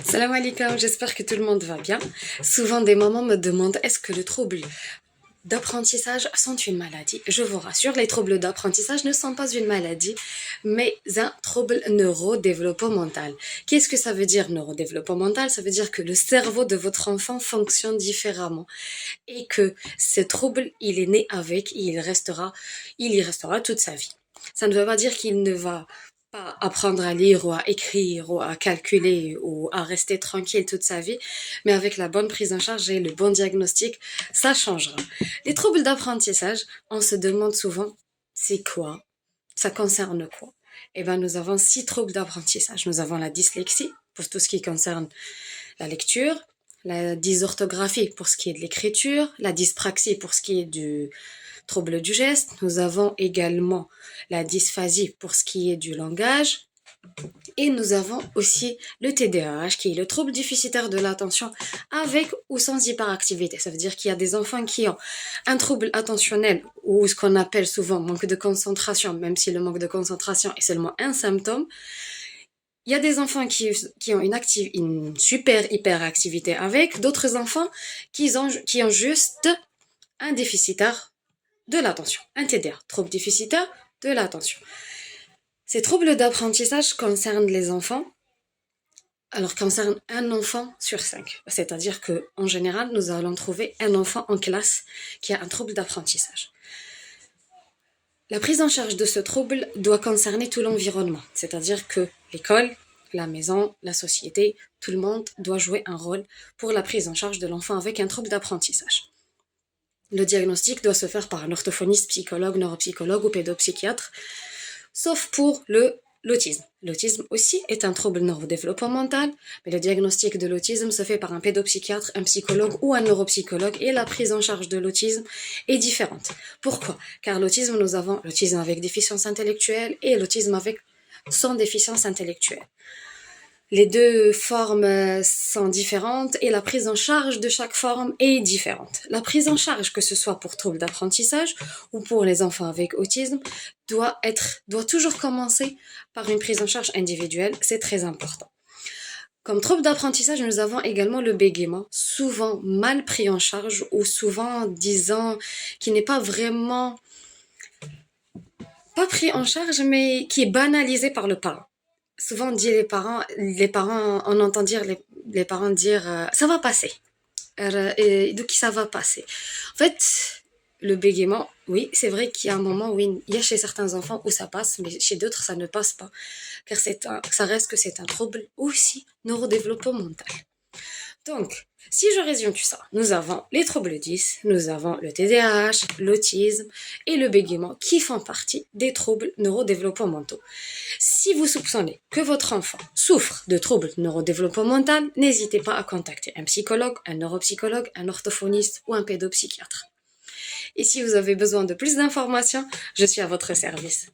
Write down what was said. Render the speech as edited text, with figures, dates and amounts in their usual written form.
Salam alaikum, j'espère que tout le monde va bien. Souvent, des mamans me demandent est-ce que les troubles d'apprentissage sont une maladie. Je vous rassure, les troubles d'apprentissage ne sont pas une maladie, mais un trouble neurodéveloppemental. Qu'est-ce que ça veut dire neurodéveloppemental? Ça veut dire que le cerveau de votre enfant fonctionne différemment et que ce trouble, il est né avec et il y restera toute sa vie. Ça ne veut pas dire qu'il ne va pas apprendre à lire ou à écrire ou à calculer ou à rester tranquille toute sa vie, mais avec la bonne prise en charge et le bon diagnostic, ça changera. Les troubles d'apprentissage, on se demande souvent, c'est quoi? Ça concerne quoi? Eh ben, nous avons 6 troubles d'apprentissage. Nous avons la dyslexie, pour tout ce qui concerne la lecture, la dysorthographie pour ce qui est de l'écriture, la dyspraxie pour ce qui est du trouble du geste. Nous avons également la dysphasie pour ce qui est du langage. Et nous avons aussi le TDAH, qui est le trouble déficitaire de l'attention avec ou sans hyperactivité. Ça veut dire qu'il y a des enfants qui ont un trouble attentionnel ou ce qu'on appelle souvent manque de concentration, même si le manque de concentration est seulement un symptôme. Il y a des enfants qui ont une super hyperactivité avec, d'autres enfants qui ont juste un déficitaire de l'attention, un TDA, trouble déficitaire de l'attention. Ces troubles d'apprentissage concernent les enfants, alors concernent un enfant sur 5. C'est-à-dire que, en général, nous allons trouver un enfant en classe qui a un trouble d'apprentissage. La prise en charge de ce trouble doit concerner tout l'environnement, c'est-à-dire que l'école, la maison, la société, tout le monde doit jouer un rôle pour la prise en charge de l'enfant avec un trouble d'apprentissage. Le diagnostic doit se faire par un orthophoniste, psychologue, neuropsychologue ou pédopsychiatre, sauf pour l'autisme. L'autisme aussi est un trouble neurodéveloppemental, mais le diagnostic de l'autisme se fait par un pédopsychiatre, un psychologue ou un neuropsychologue et la prise en charge de l'autisme est différente. Pourquoi? Car l'autisme, nous avons l'autisme avec déficience intellectuelle et l'autisme avec sans déficience intellectuelle. Les deux formes sont différentes et la prise en charge de chaque forme est différente. La prise en charge, que ce soit pour troubles d'apprentissage ou pour les enfants avec autisme, doit toujours commencer par une prise en charge individuelle. C'est très important. Comme trouble d'apprentissage, nous avons également le bégaiement, souvent mal pris en charge ou souvent, disons, qui n'est pas vraiment pas pris en charge, mais qui est banalisé par le parent. Souvent on dit on entend dire les parents dire ça va passer. Et donc ça va passer. En fait, le bégaiement, oui, c'est vrai qu'il y a un moment où il y a chez certains enfants où ça passe, mais chez d'autres ça ne passe pas, car ça reste que c'est un trouble aussi neurodéveloppemental. Donc, si je résume tout ça, nous avons les troubles 10, nous avons le TDAH, l'autisme et le bégaiement qui font partie des troubles neurodéveloppementaux. Si vous soupçonnez que votre enfant souffre de troubles neurodéveloppementaux, n'hésitez pas à contacter un psychologue, un neuropsychologue, un orthophoniste ou un pédopsychiatre. Et si vous avez besoin de plus d'informations, je suis à votre service.